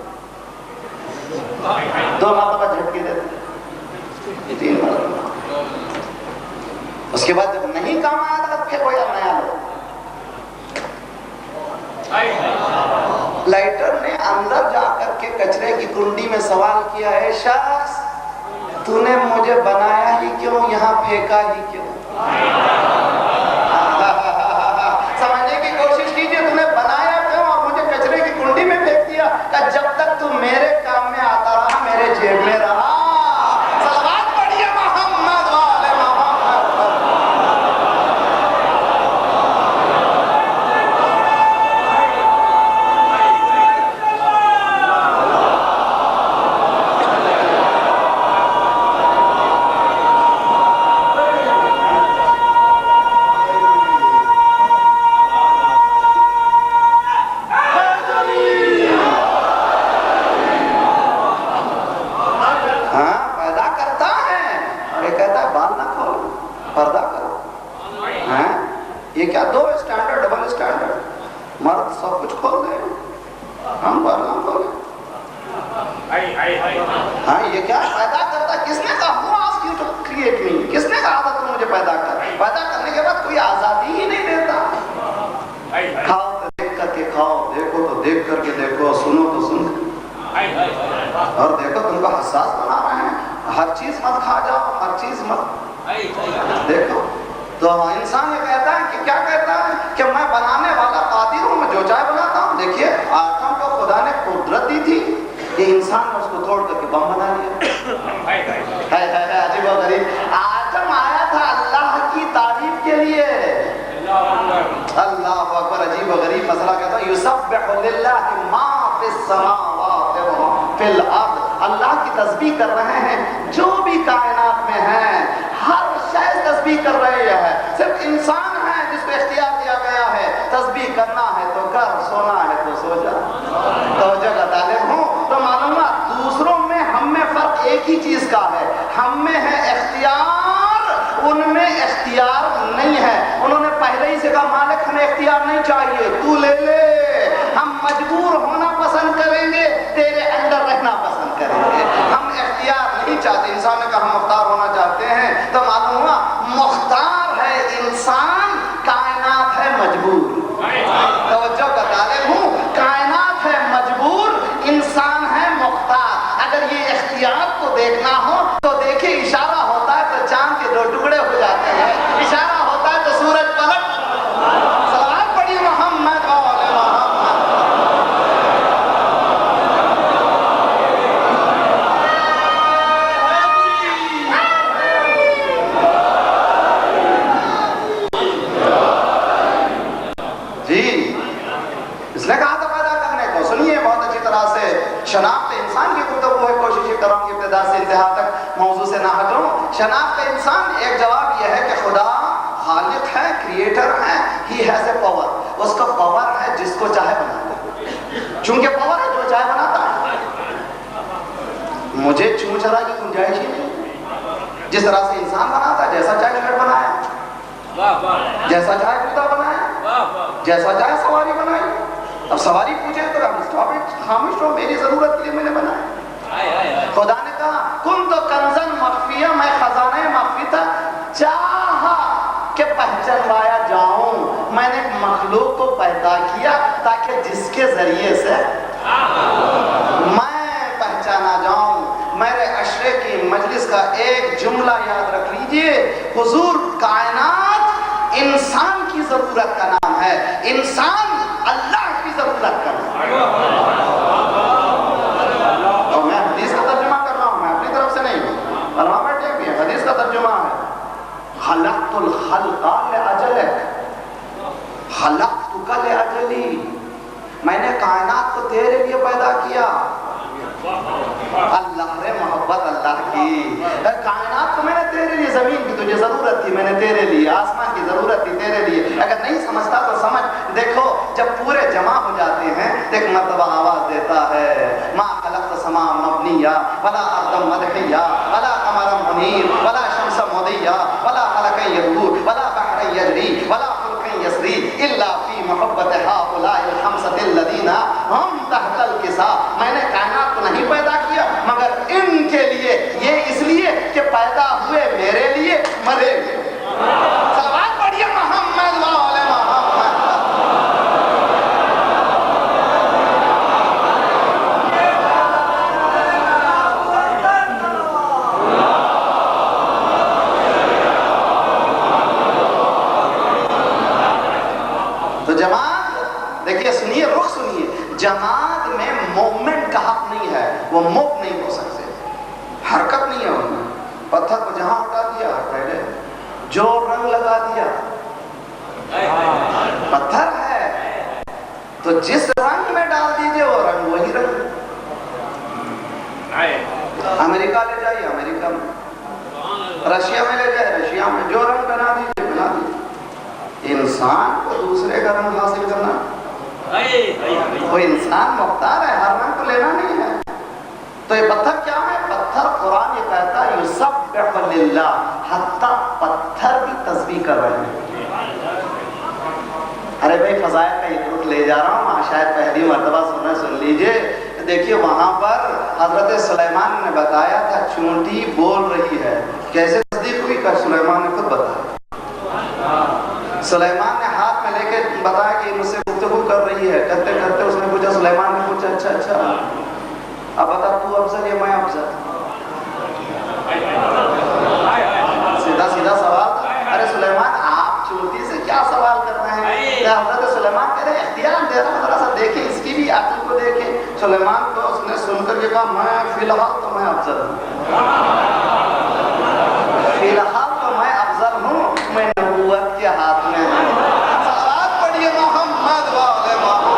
Speaker 1: 2 مرتبہ جھٹکے دیتے، 3 مرتبہ، اس کے بعد جب نہیں کام آیا تھا پھر کوئی نیا لو۔ لائٹر نے اندر جا کر کے کچرے کی کنڈی میں سوال کیا، ہے شخص تو نے مجھے بنایا ہی کیوں، یہاں پھینکا ہی کیوں؟ سمجھنے کی کوشش کیجئے، تو نے بنایا کیوں اور مجھے کچرے کی کنڈی میں پھینک دیا؟ کہ جب تک تو میرے کام میں آتا رہا میرے جیب میں رہا۔ صلوات پڑھیے محمد والے محمد۔ یہ یہ کیا دو اسٹینڈرڈ ڈبل اسٹینڈرڈ؟ مرد سب کچھ کھول دے ہم بارگاہ کھولے. ہاں یہ کیا پیدا کرتا؟ کس نے کہا ہوا آسک یو ٹو کریٹ می؟ کس نے کہا تھا تم مجھے پیدا کر؟ پیدا کرنے کے بعد کوئی آزادی ہی نہیں دیتا. کھاؤ تو دیکھ کر کے کھاؤ، دیکھو تو دیکھ کر کے دیکھو، سنو تو سن اور دیکھو. تم کو حساس بنا رہے ہیں، ہر چیز مت کھا جاؤ، ہر چیز مت دیکھو. تو انسان یہ کہتا ہے کہ کیا کہتا ہے کہ میں بنانے والا قادر ہوں، میں جو چاہے بناتا ہوں. دیکھیے آٹم کو خدا نے قدرت دی تھی، یہ انسان نے اس کو توڑ کر کے بم بنا لیا. عجیب و غریب. آٹم آیا تھا اللہ کی تعریف کے لیے. اللہ اکبر. عجیب و غریب مسئلہ کہتا ہے یسبح للہ ما فی السماوات و فی الارض. اللہ کی تسبیح کر رہے ہیں جو بھی کائنات میں ہیں، ہر شے تسبیح کر رہے ہیں. صرف انسان ہے جس کو اختیار دیا گیا ہے تسبیح کرنا ہے تو کر، سونا ہے تو سو جا. توجہ کا طالب ہوں تو معلوم ہے دوسروں میں ہم میں فرق ایک ہی چیز کا ہے، ہم میں ہے اختیار، ان میں اختیار نہیں ہے. انہوں نے پہلے ہی سے کہا مالک ہمیں اختیار نہیں چاہیے، تو لے لے. ہم مجبور ہونا پسند کریں گے، تیرے اندر رہنا پسند کریں گے. ہم اختیار نہیں چاہتے. انسان نے کہا ہم مختار ہونا چاہتے ہیں تو معلوم ہوا مختار ہے انسان، کائنات ہے مجبور. توجہ کا طالب ہوں، کائنات ہے مجبور، انسان ہے مختار. اگر یہ اختیار کو دیکھنا ہو تو دیکھیں اشارہ ہوتا ہے تو چاند کے 2 ٹکڑے ہو جاتے ہیں، اشارہ ہوتا ہے تو سورج پلٹ. صلوات پڑھی محمد وعلی محمد. جی اس نے کہا تھا پیدا کرنے کو. سنیے بہت اچھی طرح سے شناخت انسان کی گفتگو ہے، کوشش کروں گی ابتدا سے انتہا تک موضوع سے نہ ہٹوں. شناخت انسان، ایک جواب یہ ہے کہ خدا خالق ہے، کریٹر ہے. He has a power. اس کا پاور ہے جس کو چاہے بناتا ہے. چونکہ پاور ہے جو چاہے بناتا ہے. مجھے چوں چرا کی گنجائش ہی نہیں. جس طرح سے انسان بناتا ہے، جیسا چاہے ٹکٹ بنایا، جیسا چاہے کتا بنایا، جیسا چاہے سواری بنائی. اب سواری پوچھے تو خاموش رہو، میری ضرورت کے لیے میں نے بنایا. خدا نے کہا کن تو کنزن مخفیہ، میں خزانہ مخفی تھا، چاہا کہ پہچانوایا جاؤں. میں نے ایک مخلوق کو پیدا کیا تاکہ جس کے ذریعے سے میں پہچانا جاؤں. میرے عشرے کی مجلس کا ایک جملہ یاد رکھ لیجئے، حضور کائنات انسان کی ضرورت کا نام ہے، انسان اللہ کی ضرورت کا نام ہے. اور میں حدیث کا ترجمہ کر رہا ہوں، میں اپنی طرف سے نہیں، علامہ بیٹھے بھی ہیں. حدیث کا ترجمہ ہے خلقت الخلق لأجلک خلقتک لأجلی. میں نے کائنات کو تیرے لیے پیدا کیا. اللہ رے محبت اللہ کی. کائنات کو میں نے تیرے لیے، زمین کی تجھے ضرورت تھی میں نے تیرے لیے، آسمان کی ضرورت تھی تیرے لیے. اگر نہیں سمجھتا تو سمجھ. دیکھو جب پورے جمع ہو جاتے ہیں تو ایک مرتبہ آواز دیتا ہے ما خلقت سما مبنیہ ولا ارض مدحیہ ولا قمر منیر ولا شمس مضیہ ولا فلک یدور ولا بحر یجری ولا فلک یسری الا فی محبت هؤلاء الخمسة الذین هم تحت الکساء. میں نے کائنات کو نہیں پیدا کیا مگر ان کے لیے، یہ اس لیے کہ پیدا ہوئے میرے لیے، مرے گے. صلوات پڑھیے محمد وعلی محمد. تو جماعت دیکھیے، سنیے، رخ سنیے. جماعت میں مومنٹ کا حق نہیں ہے، وہ موو نہیں ہو سکتے، حرکت نہیں ہے ان میں. پتھر کو جہاں ہٹا دیا پہلے، جو رنگ لگا دیا پتھر ہے تو جس رنگ میں ڈال دیجئے وہ رنگ وہی رنگ. امریکہ لے جائیے امریکہ میں، رشیا میں لے جائے رشیا میں، جو رنگ بنا دیجئے بنا دیجئے. انسان کو دوسرے کا رنگ حاصل کرنا، وہ انسان مختار ہے، ہر رنگ کو لینا نہیں ہے. تو یہ پتھر کیا ہے؟ پتھر قرآن یہ کہتا ہے یسبح للہ، حتی پتھر بھی تسبیح کر رہے ہیں. ارے بھائی فضائل کا یہ درود لے جا رہا ہوں، شاید پہلی مرتبہ سن لیجئے۔ دیکھیے وہاں پر حضرت سلیمان نے بتایا تھا چونٹی بول رہی ہے، کیسے تصدیق ہوئی؟ کہ سلیمان نے خود بتایا۔ سلیمان نے ہاتھ میں لے کے بتایا کہ مجھ سے گفتگو کر رہی ہے، کرتے کرتے اس نے پوچھا، سلیمان نے پوچھا اچھا اب بتا تو افضل یا میں افضل؟ سیدھا سوال۔ ارے سلیمان آپ چونٹی سے کیا سوال کر رہے ہیں؟ حضرت سلیمان کہہ رہے اختیار دے رہا ہوں، ذرا سا دیکھیں اس کی بھی عقل کو دیکھیں۔ سلیمان کو اس نے سن کر کے کہا میں فی الحال تو میں افضل ہوں، فی الحال تو میں افضل ہوں، میں نبوت کے ہاتھ میں ہوں۔ صلوات پڑھیے محمد والے محمد۔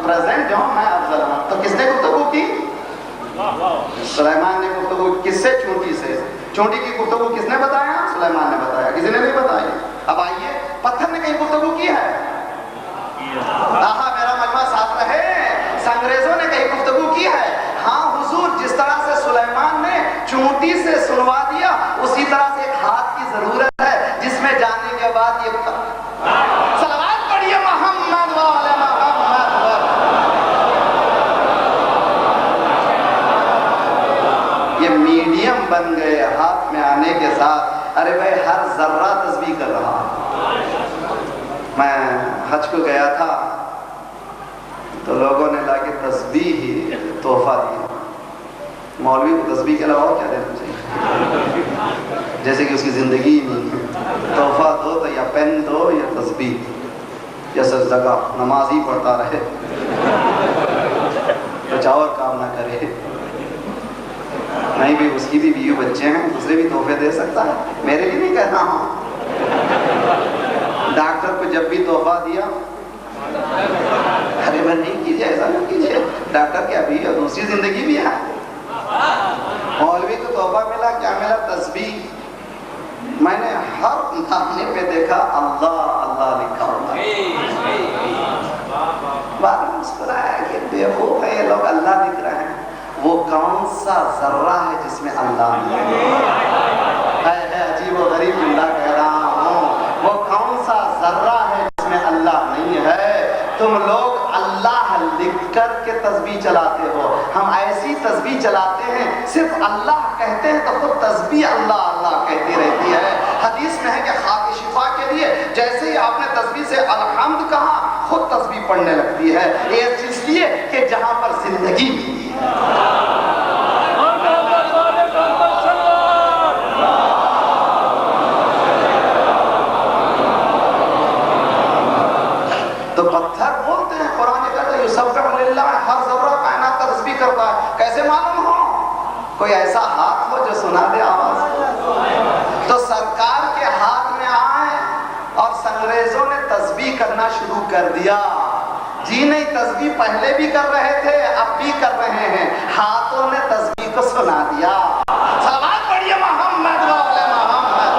Speaker 1: پریزنٹ جو ہوں میں افضل ہوں۔ تو کس نے گفتگو کی؟ سلیمان نے گفتگو کس سے؟ چونٹی سے۔ چونٹی کی گفتگو کس نے بتایا؟ سلیمان نے بتایا، کسی نے نہیں بتائی۔ اب آئیے پتھر نے کہیں گفتگو کی ہے؟ میرا مجمع ساتھ رہے، انگریزوں نے کہیں گفتگو کی ہے؟ ہاں حضور، جس طرح سے سلیمان نے چونٹی سے سنوا دیا، اسی طرح سے ایک ہاتھ کی ضرورت ہے جس میں جانے کے بعد یہ صلوات پڑھیے محمد والے محمد۔ یہ میڈیم بن گئے ہاتھ میں آنے کے ساتھ۔ ارے بھائی ہر ذرہ تسبیح کر رہا۔ میں حج کو گیا تھا تو لوگوں نے لا کے تسبیح ہی تحفہ دیا۔ مولوی کو تسبیح کے علاوہ اور کیا دینا چاہیے؟ جیسے کہ اس کی زندگی نہیں، تحفہ دو تو یا پین دو یا تسبیح یا سجدہ، نماز ہی پڑھتا رہے، کچھ اور کام نہ کرے۔ نہیں بھی اس کی بھی بیوی بچے ہیں، دوسرے بھی تحفے دے سکتا ہے، میرے لیے نہیں کہہ رہا ہوں۔ ڈاکٹر کو جب بھی تحفہ دیا، ارے میں نہیں کیجئے، ایسا نہیں کیجئے، ڈاکٹر کی ابھی دوسری زندگی بھی ہے۔ مولوی کو تحفہ ملا، کیا ملا؟ تسبیح۔ میں نے ہر نامے پہ دیکھا اللہ اللہ لکھا ہوتا ہے۔ بعد میں مسکرایا کہ بیوقوف ہے یہ لوگ، اللہ لکھ رہے ہیں۔ وہ کون سا ذرہ ہے جس میں اللہ نہیں ہے؟ عجیب و غریب جملہ کہہ رہا ہوں، وہ کون سا ذرہ ہے جس میں اللہ نہیں ہے؟ تم لوگ اللہ لکھ کر کے تسبیح چلاتے ہو، ہم ایسی تسبیح چلاتے ہیں صرف اللہ کہتے ہیں تو خود تسبیح اللہ اللہ کہتی رہتی ہے۔ حدیث میں ہے کہ خاک شفا کے لیے جیسے ہی آپ نے تسبیح سے الحمد کہا، خود تسبیح پڑھنے لگتی ہے۔ یہ اس لیے کہ جہاں پر زندگی ملی ہے۔ تو پتھر بولتے ہیں، قرآن کہتا ہے یسبح للہ، ہر ذرہ کائنات تسبیح کرتا ہے۔ کیسے معلوم ہو؟ کوئی ایسا ہاتھ ہو جو سنا دے آواز۔ تو سرکار کے ہاتھ میں آئے اور انگریزوں نے تسبیح کرنا شروع کر دیا۔ جی نہیں، تسبیح پہلے بھی کر رہے تھے، اب بھی کر رہے ہیں، ہاتھوں نے تسبیح کو سنا دیا۔ صلوات پڑھیے محمد والے محمد۔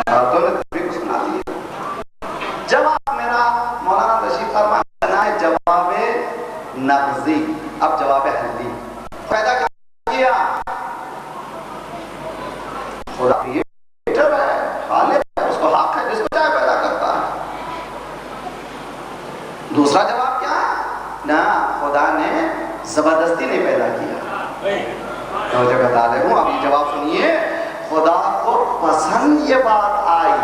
Speaker 1: ہاتھوں نے تسبیح کو سنا دیا۔ جواب میرا مولانا رشید فرمان بنا ہے جواب نقضی، اب جواب حلی پیدا کیا۔ خدا کریٹر ہے، خالق ہے، اس کو حق ہے جس کو چاہے پیدا کرتا ہے۔ دوسرا جواب کیا ہے؟ نہ، خدا نے زبردستی نہیں پیدا کیا۔ میں مجھے بتا رہا ہوں، اب یہ جواب سنیے۔ خدا کو پسند یہ بات آئی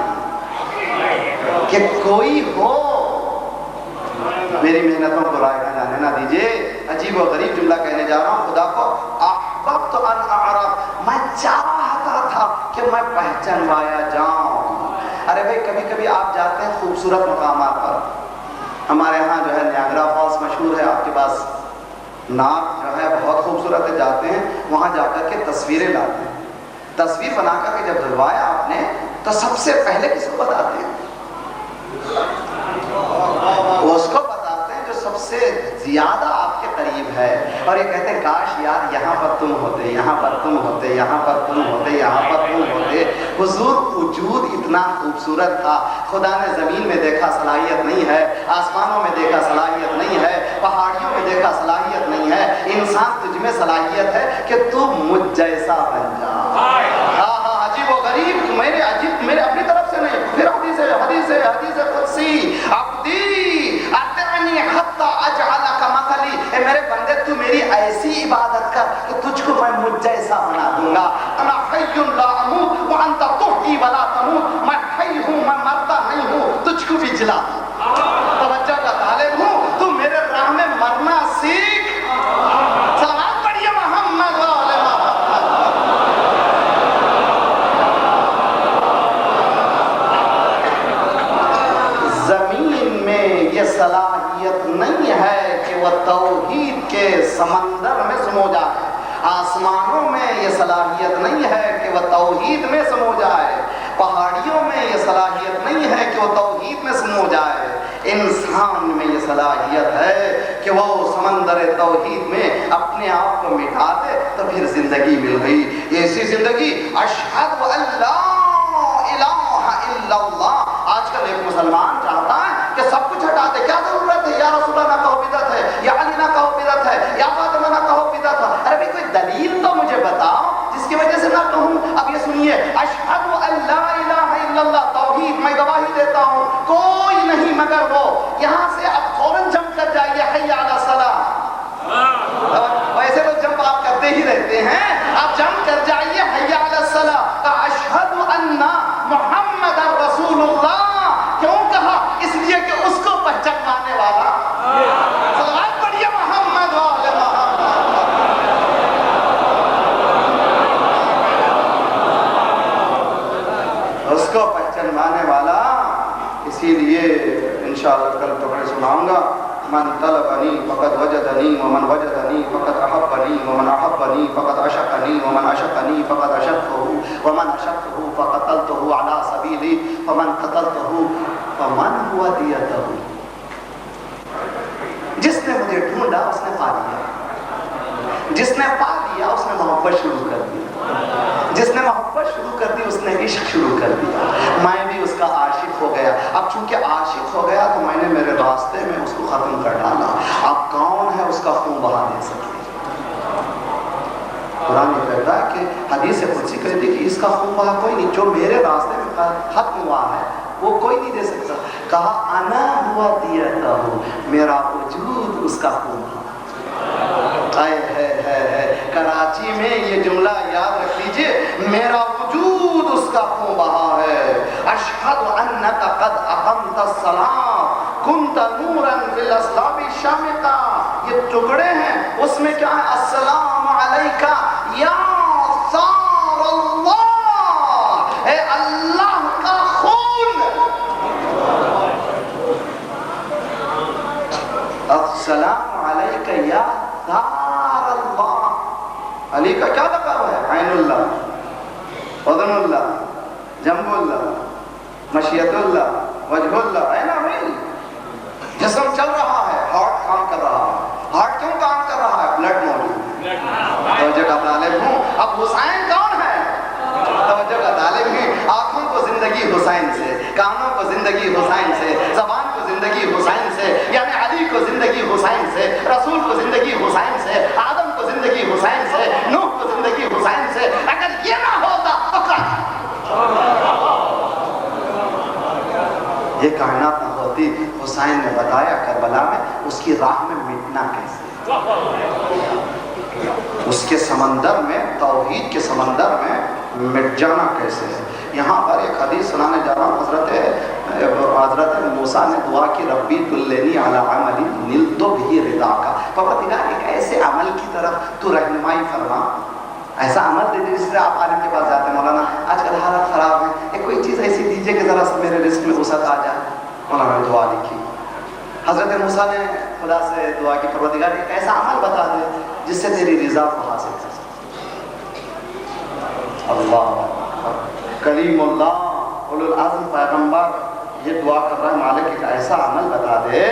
Speaker 1: کہ کوئی ہو میری محنتوں کو رائے نہ جانے نہ دیجئے۔ عجیب و غریب جملہ کہنے جا رہا ہوں، خدا کو احببت ان اعرف، میں چاہتا تھا کہ میں پہچانوایا جاؤں۔ ارے بھائی کبھی کبھی آپ جاتے ہیں خوبصورت مقامات پر، ہمارے ہاں جو ہے نیاگرا فالس مشہور ہے، آپ کے پاس ناک جو ہے بہت خوبصورت ہے، جاتے ہیں وہاں جا کر کے تصویریں لاتے ہیں۔ تصویر بنا کر کے جب دھلوایا آپ نے تو سب سے پہلے کس کو بتاتے ہیں؟ اس کو بتاتے ہیں جو سب سے زیادہ آپ کے قریب ہے، اور یہ کہتے ہیں کاش یار یہاں پر تم ہوتے، یہاں پر تم ہوتے، یہاں پر تم ہوتے، یہاں پر تم ہوتے۔ حضور وجود اتنا خوبصورت تھا، خدا نے زمین میں دیکھا صلاحیت نہیں ہے، آسمانوں میں دیکھا صلاحیت نہیں ہے، پہاڑیوں میں دیکھا صلاحیت نہیں ہے، انسان تجھ میں صلاحیت ہے کہ تو مجھ جیسا بن جا۔ عجیب و غریب، میرے اپنی طرف سے نہیں، پھر حدیث قدسی، عبدی اطعنی حتی اجعلک مثلی، اے میرے بندے تو میری ایسی عبادت کر کہ تجھ کو میں مجھ جیسا بنا دوں گا۔ انا حی لا اموت وانت تحیی ولا تموت، میں حی ہوں، میں مرتا نہیں ہوں، تجھ کو بھی جلا دوں۔ توجہ کا طالب ہوں، تو میرے راہ میں مرنا سیکھ۔ سلام پڑھیے محمد والے محمد۔ زمین میں یہ صلاحیت نہیں ہے کہ وہ توحید کے سمندر میں سمو جائے، آسمانوں میں یہ صلاحیت نہیں ہے کہ وہ توحید میں سمو جائے، پہاڑیوں میں یہ صلاحیت نہیں ہے کہ وہ توحید میں سمو جائے، انسان میں یہ صلاحیت ہے کہ وہ سمندر توحید میں اپنے آپ کو مٹا دے تو پھر زندگی مل گئی۔ یہ ایسی زندگی اشہد ان لا الہ الا اللہ۔ آج کل ایک مسلمان چاہتا ہے کہ سب کچھ ہٹا دے، کیا ضرورت ہے؟ یا رسول اللہ نہ کہو بدعت ہے، یا علی نہ کہو بدعت ہے، یا فاطمہ نہ کہو بدعت ہے۔ ارے بھی کوئی دلیل تو مجھے بتاؤ جس کی وجہ سے نہ کہوں۔ اب یہ سنیے، اشہد ان لا الہ الا اللہ، توحید میں گواہی دیتا ہوں کوئی نہیں مگر وہ۔ یہاں سے اب فوراً جمپ کر جائیے حی علی الصلاۃ۔ ویسے تو جمپ آپ کرتے ہی رہتے ہیں، آپ جمپ کر جائیے حی علی الصلاۃ۔ اشہد ان محمد رسول اللہ۔ کیوں کہا؟ اس لیے کہ اس کو پہچاننے والا، صلوات پڑھیے محمد والے محمد۔ اس کو پہچاننے والا، اسی لیے انشاءاللہ کل پڑھ سناؤں گا، من طلبنی فقد وجدنی ومن وجدنی فقد احبنی ومن احبنی فقد عشقنی ومن عشقنی فقد عشقته ومن عشقته فقتلته على سبیلی فمن قتلته فمن هو دیته۔ جس نے مجھے ڈھونڈا اس نے پا لیا، جس نے پا لیا اس نے محبت شروع کر دی، جس نے محبت شروع کر دی اس نے عشق شروع کر دیا۔ میں بھی اس کا عاشق ہو گیا۔ اب چونکہ عاشق ہو گیا تو میں نے میرے راستے میں اس کو ختم کر ڈالا۔ اب کون ہے اس کا خون بہا دے سکے؟ قرآن یہ کہتا ہے کہ حدیث قدسی کہتی ہے کہ اس کا خون بہا کوئی نہیں، جو میرے راستے میں ختم ہوا ہے وہ کوئی نہیں دے سکتا۔ کہا انا ہوا دیتا ہوں، میرا وجود اس کا خون بہا۔ کراچی میں یہ جملہ یاد رکھ لیجئے، میرا وجود اس کا خون بہا ہے۔ اشہد انک قد اقمت الصلاۃ کنت نورا فی الاسلام شامتا۔ یہ ٹکڑے ہیں، اس میں کیا ہے؟ السلام علیکہ یا ثار اللہ، اے اللہ کا خون۔ السلام علیکہ یا ثار اللہ۔ علی کا کیا لقب ہے؟ عین اللہ، اذن اللہ، جنب اللہ، مشیت اللہ، وجہ اللہ، ہے نا عین۔ جسم چل رہا ہے، ہارٹ کام کر رہا ہے۔ ہارٹ کیوں کام کر رہا ہے؟ بلڈ موجود۔ توجہ کا طالب ہوں۔ اب حسین کون ہے؟ توجہ کا طالب ہوں۔ آنکھوں کو زندگی حسین سے، کانوں کو زندگی حسین سے، زبان کو زندگی حسین سے، یعنی علی کو زندگی حسین سے، رسول کو زندگی حسین سے، آدم کو زندگی حسین سے، نوح کو زندگی حسین سے۔ اگر یہ نہ ہوتا تو کیا؟ یہ کائنات نہ ہوتی۔ حسین نے بتایا کربلا میں اس کی راہ میں مٹنا کیسے، اس کے سمندر میں، توحید کے سمندر میں مٹ جانا کیسے ہے۔ یہاں پر ایک حدیث سنانے جا رہا ہوں۔ حضرت موسیٰ نے دعا کی، ربی دلنی علی عملی نلت بھی رضا کا، پروردگار ایک ایسے عمل کی طرف تو رہنمائی فرما، ایسا عمل دے جس سے آپ عالم کے پاس جاتے ہیں، مولانا آج کل حالات خراب ہیں، ایک کوئی چیز ایسی دیجئے کہ ذرا سا میرے رزق میں وسعت آ جائے۔ مولانا نے دعا لکھی۔ حضرت موسیٰ نے خدا سے دعا کی، پروردگار ایک ایسا عمل بتا دے جس سے تیری رضا کو حاصل کر سکے۔ اللہ، کلیم اللہ، اولو العزم پیغمبر یہ دعا کر رہا ہے، مالک ایک ایسا عمل بتا دے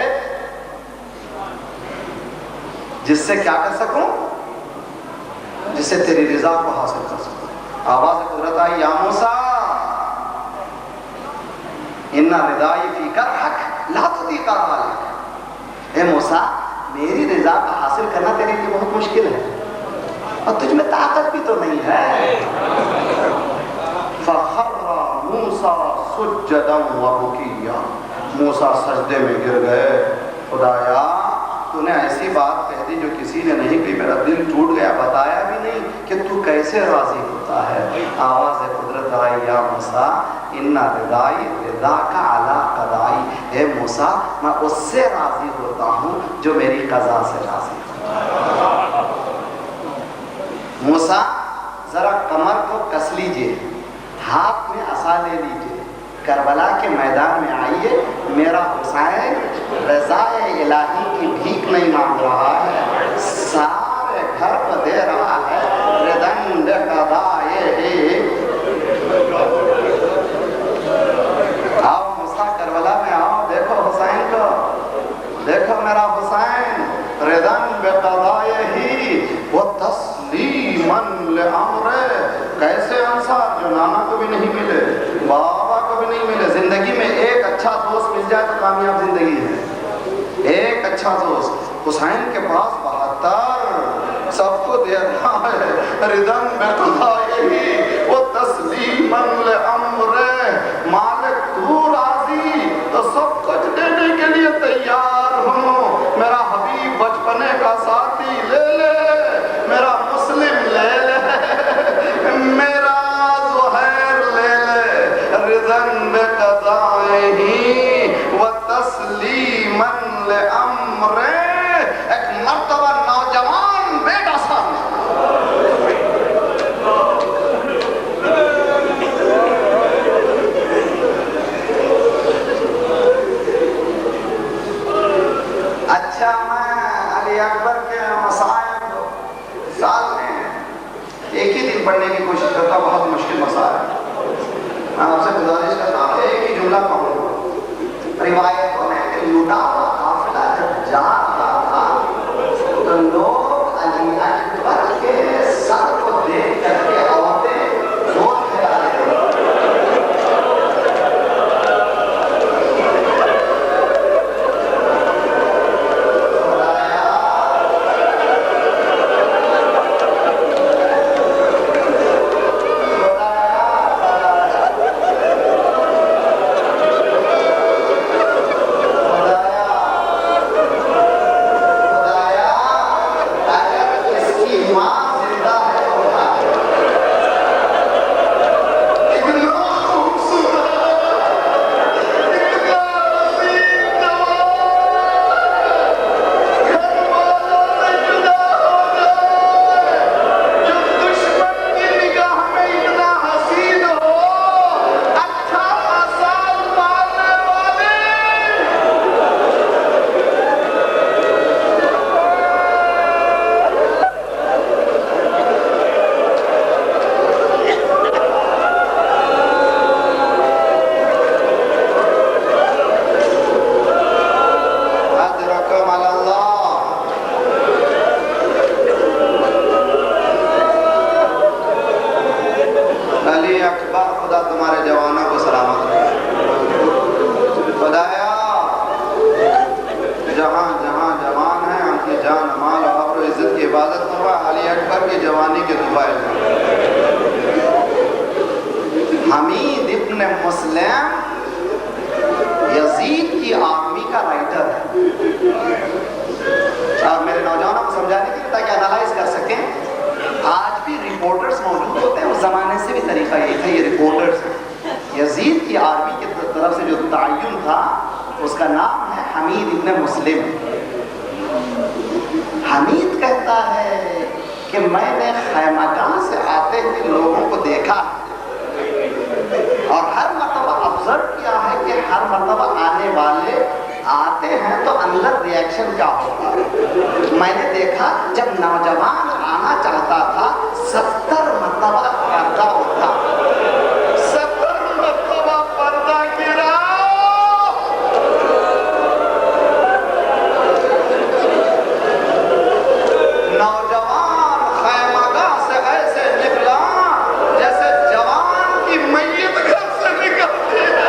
Speaker 1: جس سے کیا کر سکوں؟ جس سے تیری رضا کو حاصل کر سکوں۔ آواز قدرت آئی، یا موسیٰ ان ردائی فی کرحک لا تطیق ذلک۔ اے موسیٰ، میری رضا کا حاصل کرنا تیرے لیے بہت مشکل ہے اور تجھ میں طاقت بھی تو نہیں ہے. فخر موسیٰ سجدا وبکیا، موسیٰ سجدے میں گر گئے. خدایا تو نے ایسی بات کہہ دی جو کسی نے نہیں کہی، میرا دل ٹوٹ گیا، بتایا بھی نہیں کہ تو کیسے راضی ہوتا ہے. آواز قدرت آئی، یا موسیٰ ان ردائی رضاک علی قضائی، اے موسیٰ میں اس سے راضی ہوتا ہوں جو میری قضا سے راضی ہوتا ہے. موسیٰ ذرا کمر کو کس لیجئے، ہاتھ میں عصا لے لیجئے، کربلا کے میدان میں آئیے. میرا حسین رضائے الہی کی بھیک نہیں مانگ رہا ہے، سارے گھر کو دے رہا ہے. ردن بقضائے، آؤ موسیٰ کربلا میں آؤ، دیکھو حسین کو، دیکھو میرا حسین. ردن بقضائے وتسلیما لامرہ، کیسے انصار جو نانا کو بھی نہیں ملے، بابا کو بھی نہیں ملے. زندگی میں ایک اچھا دوست مل جائے تو کامیاب زندگی ہے. ایک اچھا دوست. حسین کے پاس 72 سب کو دے رہا ہے. ردن بقضائہ وتسلیما لامرہ، مالک تو راضی تو سب کچھ دینے کے لیے تیار ہوں. میرا حبیب بچپنے کا ساتھی لے لے، میرا مسلم لے لے، میرا زہیر لے لے. رضن بقضائہ وتسلیما لامرہ. ایک مرتبہ نوجوان بیٹا سامنے، اچھا میں علی اکبر کے مسائل سال میں ایک ہی دن پڑھنے کی کوشش کرتا ہوں، بہت مشکل مسائل. میں آپ سے گزارش کرتا ہوں ایک ہی جملہ پڑھوں. روایتوں میں لوٹا ہوا قافلہ جب جا رہا تھا تو لوگ علی اکبر کے سر کو دیکھ کر کے عورتیں زور پھیلا رہے تھے. حمید ابن مسلم یزید کی آرمی کا رائٹر ہے. اور میرے نوجوانوں کو سمجھانے کے لیے تاکہ انالائز کر سکیں، آج بھی رپورٹرز موجود ہوتے ہیں، اس زمانے سے بھی طریقہ یہی تھا. یہ رپورٹرز یزید کی آرمی کی طرف سے جو تعین تھا اس کا نام ہے حمید ابن مسلم. حمید کہتا ہے کہ میں نے خیمگاہ سے آتے ہوئے لوگوں کو دیکھا اور ہر مرتبہ آبزرو کیا ہے کہ ہر مرتبہ آنے والے آتے ہیں تو اندر ریاکشن کیا ہوتا ہے. میں نے دیکھا جب نوجوان آنا چاہتا تھا 70 مرتبہ پردہ ہوتا، 70 مرتبہ پردہ گرا. نوجوان خیمگاہ سے ایسے نکلا جیسے جوان کی میت گھر سے نکلتی ہے.